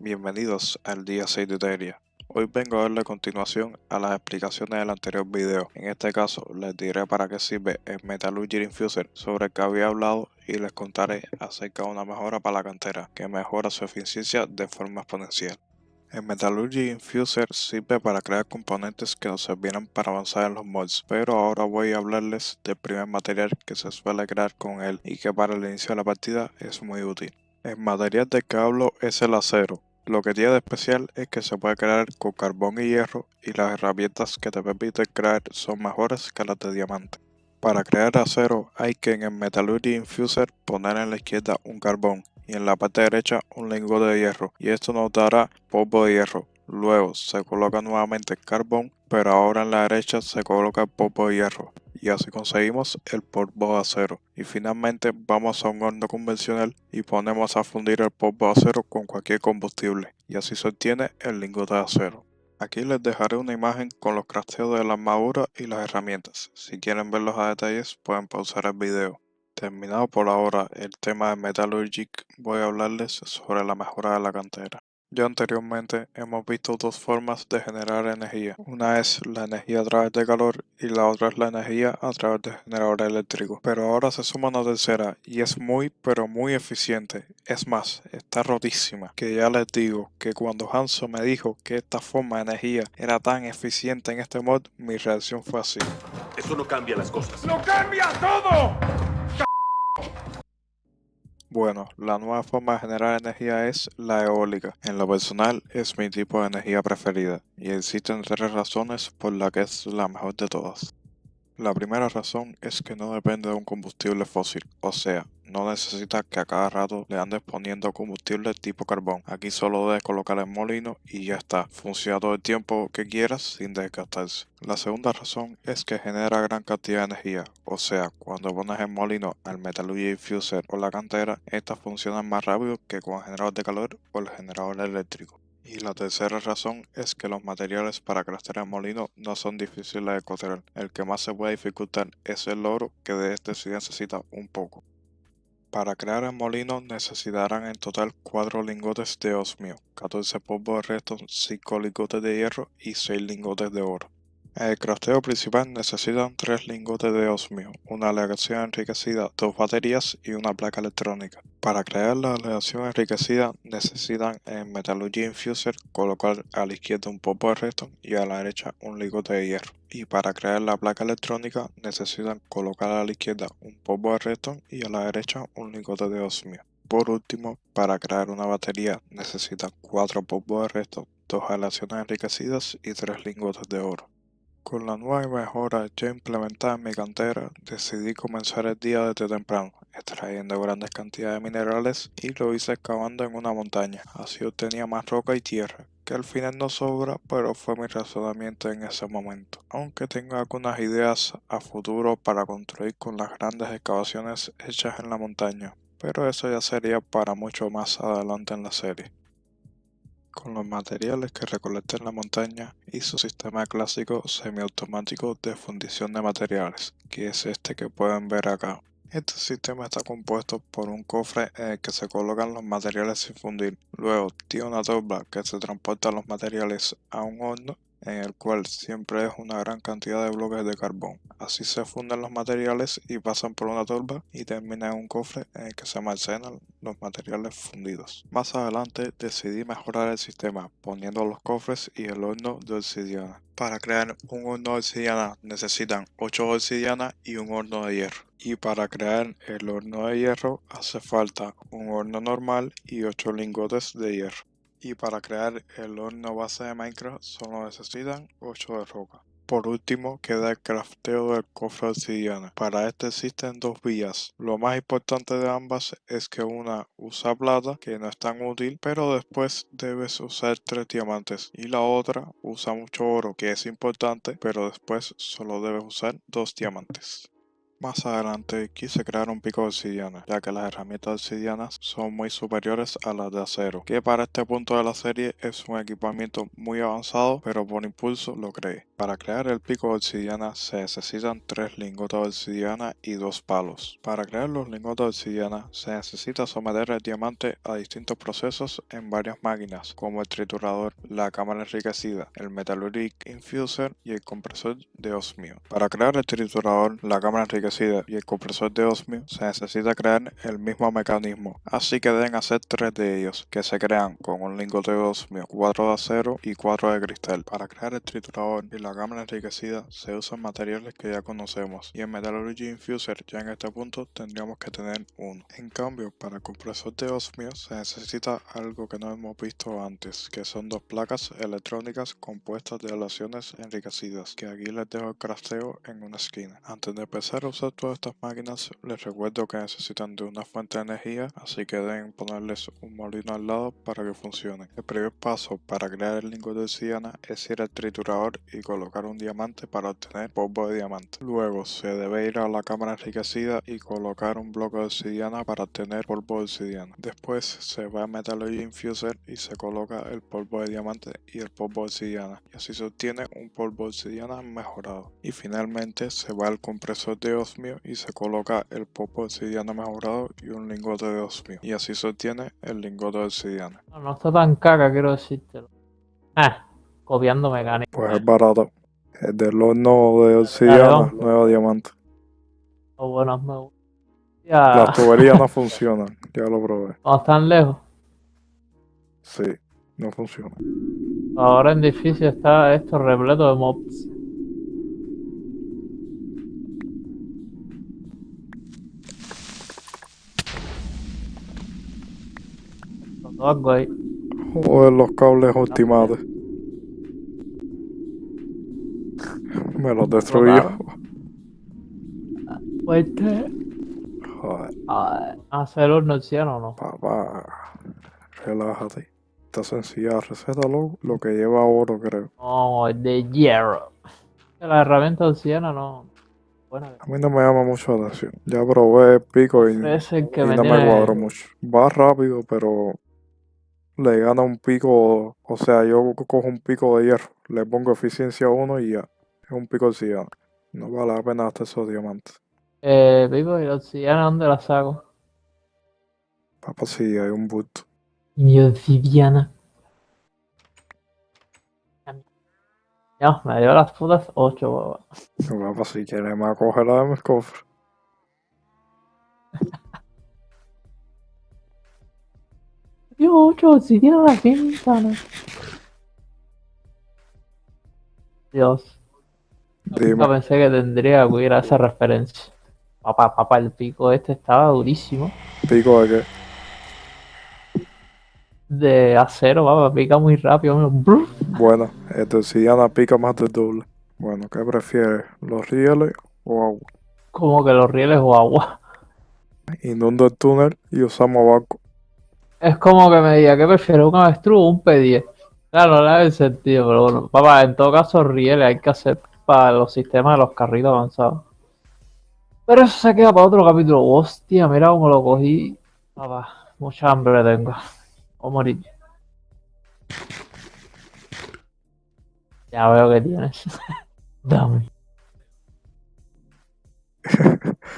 Bienvenidos al día 6 de Teria. Hoy vengo a darle continuación a las explicaciones del anterior video. En este caso les diré para qué sirve el Metallurgy Infuser sobre el que había hablado y les contaré acerca de una mejora para la cantera que mejora su eficiencia de forma exponencial. El Metallurgy Infuser sirve para crear componentes que nos servirán para avanzar en los mods, pero ahora voy a hablarles del primer material que se suele crear con él y que para el inicio de la partida es muy útil. El material del que hablo es el acero. Lo que tiene de especial es que se puede crear con carbón y hierro y las herramientas que te permiten crear son mejores que las de diamante. Para crear acero hay que en el Metallurgy Infuser poner en la izquierda un carbón y en la parte derecha un lingote de hierro y esto nos dará polvo de hierro. Luego se coloca nuevamente el carbón, pero ahora en la derecha se coloca el polvo de hierro y así conseguimos el polvo de acero. Y finalmente vamos a un horno convencional y ponemos a fundir el polvo de acero con cualquier combustible y así se obtiene el lingote de acero. Aquí les dejaré una imagen con los crafteos de la armadura y las herramientas. Si quieren verlos a detalles pueden pausar el video. Terminado por ahora el tema de Metallurgic, voy a hablarles sobre la mejora de la cantera. Ya anteriormente hemos visto dos formas de generar energía. Una es la energía a través de calor y la otra es la energía a través de generadores eléctricos. Pero ahora se suma una tercera y es muy pero muy eficiente. Es más, está rotísima. Que ya les digo que cuando Hanzo me dijo que esta forma de energía era tan eficiente en este mod, mi reacción fue así. Eso no cambia las cosas. ¡Lo cambia todo! Bueno, la nueva forma de generar energía es la eólica. En lo personal es mi tipo de energía preferida y existen tres razones por las que es la mejor de todas. La primera razón es que no depende de un combustible fósil, o sea, no necesita que a cada rato le andes poniendo combustible tipo carbón. Aquí solo debes colocar el molino y ya está, funciona todo el tiempo que quieras sin desgastarse. La segunda razón es que genera gran cantidad de energía, o sea, cuando pones el molino al Metallurgy Infuser o la cantera, estas funcionan más rápido que con el generador de calor o el generador eléctrico. Y la tercera razón es que los materiales para craftear el molino no son difíciles de encontrar. El que más se puede dificultar es el oro, que de este sí necesita un poco. Para crear el molino necesitarán en total 4 lingotes de osmio, 14 polvos de resto, 5 lingotes de hierro y 6 lingotes de oro. En el crafteo principal necesitan 3 lingotes de osmio, una aleación enriquecida, 2 baterías y una placa electrónica. Para crear la aleación enriquecida necesitan en Metallurgy Infuser colocar a la izquierda un polvo de redstone y a la derecha un lingote de hierro. Y para crear la placa electrónica necesitan colocar a la izquierda un polvo de redstone y a la derecha un lingote de osmio. Por último, para crear una batería necesitan 4 polvos de redstone, 2 aleaciones enriquecidas y 3 lingotes de oro. Con la nueva mejora ya implementada en mi cantera, decidí comenzar el día desde temprano, extrayendo grandes cantidades de minerales y lo hice excavando en una montaña. Así obtenía más roca y tierra, que al final no sobra, pero fue mi razonamiento en ese momento. Aunque tengo algunas ideas a futuro para construir con las grandes excavaciones hechas en la montaña, pero eso ya sería para mucho más adelante en la serie. Con los materiales que recolecté en la montaña hice un sistema clásico semiautomático de fundición de materiales, que es este que pueden ver acá. Este sistema está compuesto por un cofre en el que se colocan los materiales sin fundir. Luego tiene una torba que se transporta los materiales a un horno en el cual siempre es una gran cantidad de bloques de carbón. Así se funden los materiales y pasan por una torba y terminan en un cofre en el que se almacenan los materiales fundidos. Más adelante decidí mejorar el sistema poniendo los cofres y el horno de obsidiana. Para crear un horno de obsidiana necesitan 8 obsidianas y un horno de hierro. Y para crear el horno de hierro hace falta un horno normal y 8 lingotes de hierro. Y para crear el horno base de Minecraft solo necesitan 8 de roca. Por último queda el crafteo del cofre de obsidiana. Para este existen dos vías. Lo más importante de ambas es que una usa plata, que no es tan útil, pero después debes usar 3 diamantes. Y la otra usa mucho oro, que es importante, pero después solo debes usar 2 diamantes. Más adelante quise crear un pico de obsidiana, ya que las herramientas obsidianas son muy superiores a las de acero, que para este punto de la serie es un equipamiento muy avanzado, pero por impulso lo creé. Para crear el pico de obsidiana se necesitan 3 lingotes de obsidiana y 2 palos. Para crear los lingotes de obsidiana se necesita someter el diamante a distintos procesos en varias máquinas, como el triturador, la cámara enriquecida, el Metallurgic Infuser y el compresor de osmio. Para crear el triturador, la cámara enriquecida y el compresor de osmio se necesita crear el mismo mecanismo, así que deben hacer 3 de ellos, que se crean con un lingote de osmio, 4 de acero y 4 de cristal. Para crear el triturador y la cámara enriquecida se usan materiales que ya conocemos, y en Metallurgy Infuser ya en este punto tendríamos que tener uno. En cambio, para el compresor de osmio se necesita algo que no hemos visto antes, que son 2 placas electrónicas compuestas de aleaciones enriquecidas, que aquí les dejo el crafteo en una esquina. Antes de empezar a usar todas estas máquinas, les recuerdo que necesitan de una fuente de energía, así que deben ponerles un molino al lado para que funcionen. El primer paso para crear el lingote de obsidiana es ir al triturador y colocar un diamante para obtener polvo de diamante. Luego se debe ir a la cámara enriquecida y colocar un bloque de obsidiana para obtener polvo de obsidiana. Después se va a Metallurgy Infuser y se coloca el polvo de diamante y el polvo de obsidiana, y así se obtiene un polvo de obsidiana mejorado. Y finalmente se va al compresor de osmio y se coloca el polvo de obsidiana mejorado y un lingote de osmio, y así se obtiene el lingote de obsidiana. No, no está tan caca, quiero decírtelo. Copiando mecánica. Pues es barato. Es del horno de Dale, obsidiana, vamos. nuevo diamante. O bueno, me gusta. Las Ya. tuberías no funcionan, ya lo probé. Cuando están lejos. Sí, no funciona. Ahora en difícil está esto repleto de mobs. Todo algo ahí. Joder, los cables ultimates. Me los destruyó. Fuerte. Joder, ¿Hacer horno ciano o no? papá, relájate. Está sencilla la receta, lo que lleva oro, creo. No, de hierro. La herramienta obsidiana no. Bueno, A mí no me llama mucho la atención. Ya probé el pico y ofrecen que me no me tiene. cuadró mucho. Va rápido, pero le gana un pico. O sea, yo cojo un pico de hierro, le pongo eficiencia 1 y ya. Es un pico obsidiana. No vale la pena hasta esos diamantes. Pico, ¿y la obsidiana dónde la saco? Papá, sí, hay un bulto. Mi obsidiana. Ya, me dio las putas 8, huevón. No, papá, si quieres me acoge la de mis cofres. Dio 8 obsidiana a la ventana. Dios. Nunca Dime, pensé que tendría que hubiera esa referencia. Papá, el pico este estaba durísimo. pico de qué. De acero, papá, pica muy rápido. Brr. Bueno, el de obsidiana pica más del doble. Bueno, ¿qué prefieres? ¿Los rieles o agua? Como que los rieles o agua. Inundo el túnel y usamos barco. Es como que me diga, ¿qué prefieres? ¿Un avestruz o un P10? Claro, no le da el sentido, pero bueno. Papá, en todo caso, rieles hay que hacer para los sistemas de los carritos avanzados. Pero eso se queda para otro capítulo. Hostia, mira cómo lo cogí. Papá, mucha hambre tengo. O morir. Ya veo que tienes. Dame.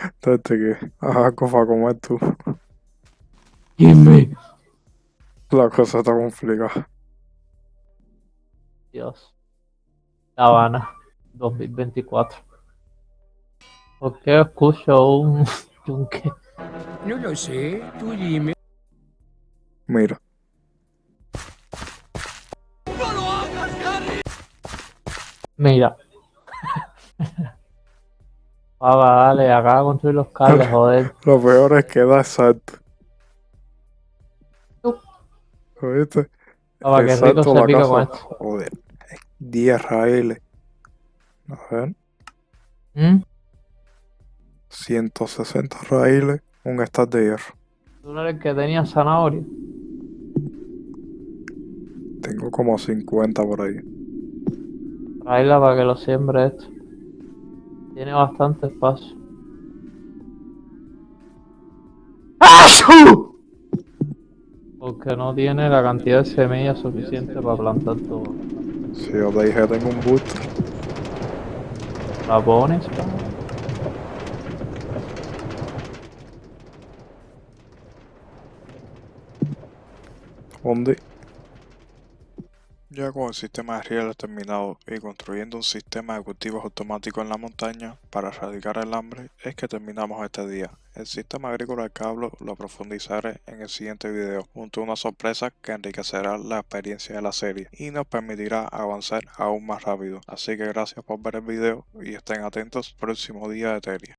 Entonces, ¿qué? Ajá, para comer tú. Gimme. La cosa está complicada. Dios. La Habana, 2024. ¿Por qué escucho un yunque? No lo sé, tú dime. Mira, Mira. Papá, dale, acaba de construir los cables, joder. lo peor es que da exacto. ¿Oíste? Papá, qué rico se pica con esto. Joder, 10 raíles. A ver, ¿Mm? 160 raíles, un stack de hierro. ¿Tú no eres el que tenía zanahoria? Tengo como 50 por ahí. Tráela para que lo siembre esto. Tiene bastante espacio. Porque no tiene la cantidad de semillas suficiente para plantar todo. Si yo te dije tengo un boost. La pones, pa. ¿Dónde? Ya con el sistema de rieles terminado y construyendo un sistema de cultivos automáticos en la montaña para erradicar el hambre, es que terminamos este día. El sistema agrícola de Cablo lo profundizaré en el siguiente video, junto a una sorpresa que enriquecerá la experiencia de la serie y nos permitirá avanzar aún más rápido. Así que gracias por ver el video y estén atentos próximo día de Teria.